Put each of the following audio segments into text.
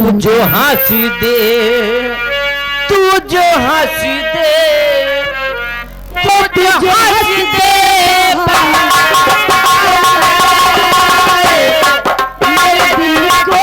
जो हंसी दे, तू जो हंसी दे, तू जो हंसी दे, मेरे दिल को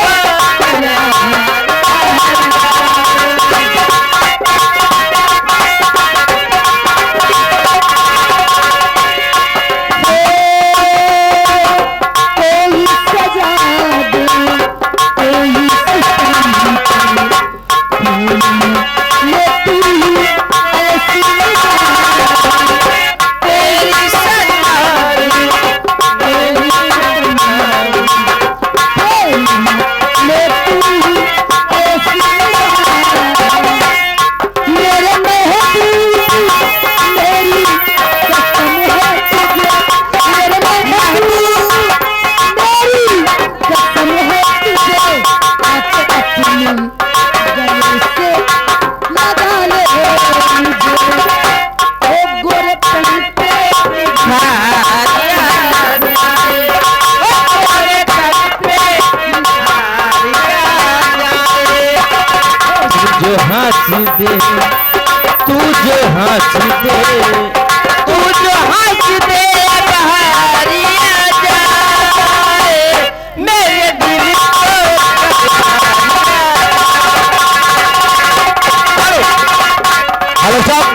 हंसी दे, तू जो हंसी दे, तू जो हंसी दे, बहारिया जाए मेरे दिल को। हेलो साहब,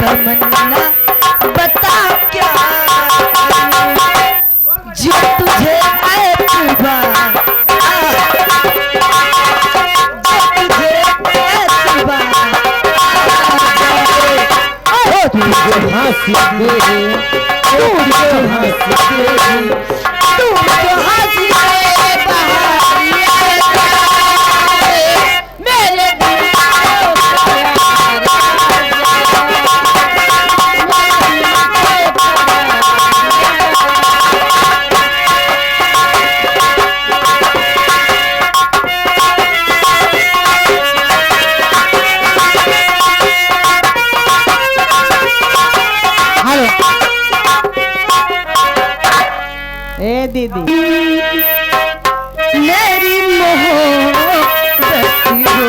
तमन्ना बता क्या जो तुझे एतबार, जो तुझे एतबार, तू जो हंसी दे, तू जो हंसी दे, तू जो हंसी दे, बहारिया जाए मेरे दिल को। दीदी मेरी मोहब्बत हो,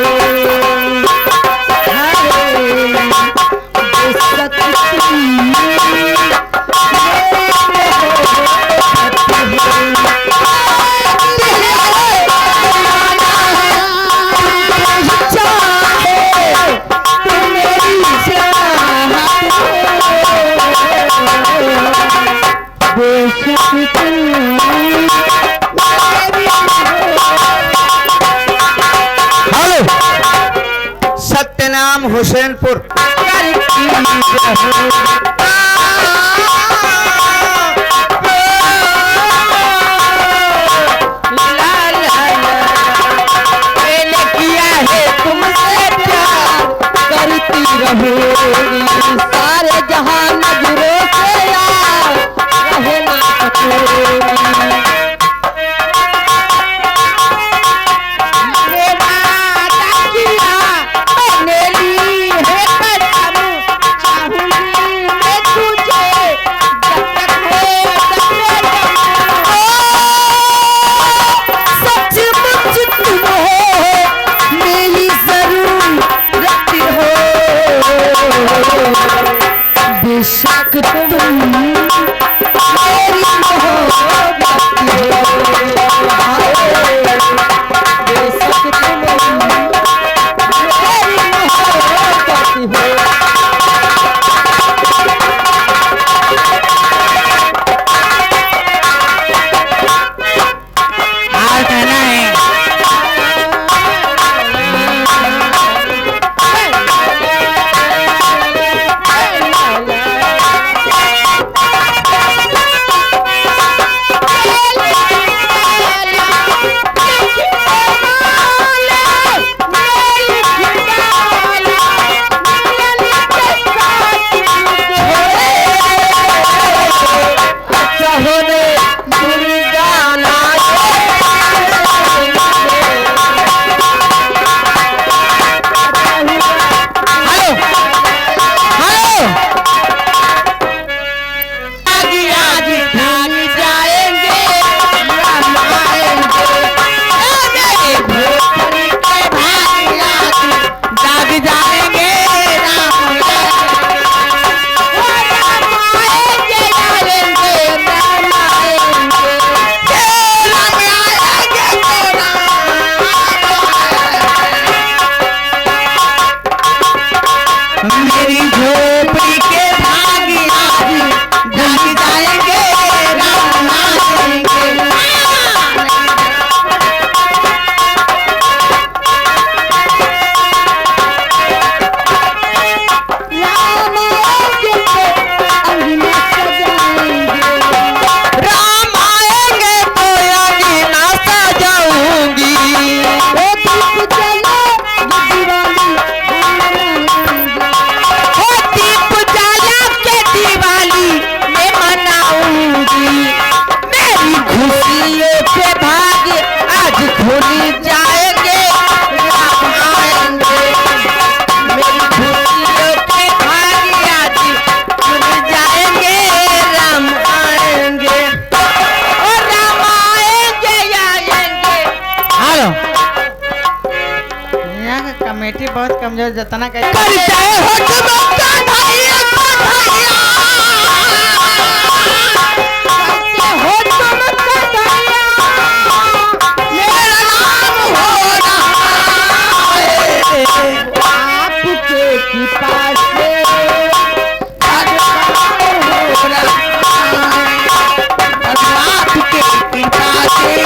सत्यनाम हुसैनपुर। मैंने किया है तुमसे प्यार, करती रहोगी सारे जहां नजरों से यार, रहे ना सकोगी। बेशक तुम मेरी मोहब्बत हो, बेशक तुम मेरी मोहब्बत हो। होली में मनाऊंगी, मेरी खुशियों के भाग्य आज खुल जाएंगे, राम आएंगे। मेरी खुशियों के भाग्य आज खुल जाएंगे, राम आएंगे, और राम आएंगे आएंगे। हेलो, यहाँ का कमेटी बहुत कमजोर, जितना कहे करते हो तुम कन्हैया, कन्हैया, करते हो तुम कन्हैया, मेरा नाम हो रहा है आपके कृपा से, हो रहा है आपके कृपा से।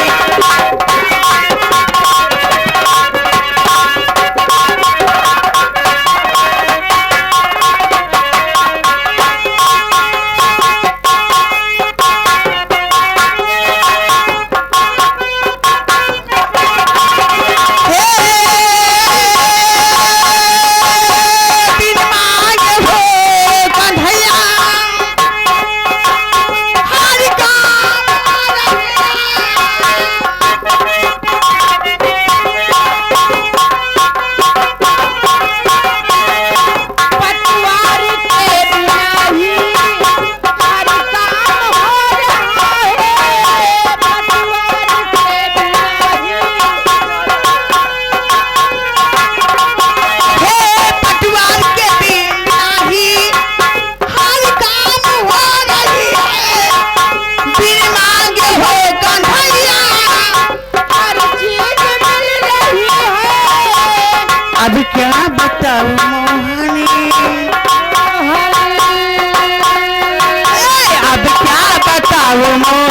अब क्या बताऊं मोहनी, अब क्या बताऊं मोहनी।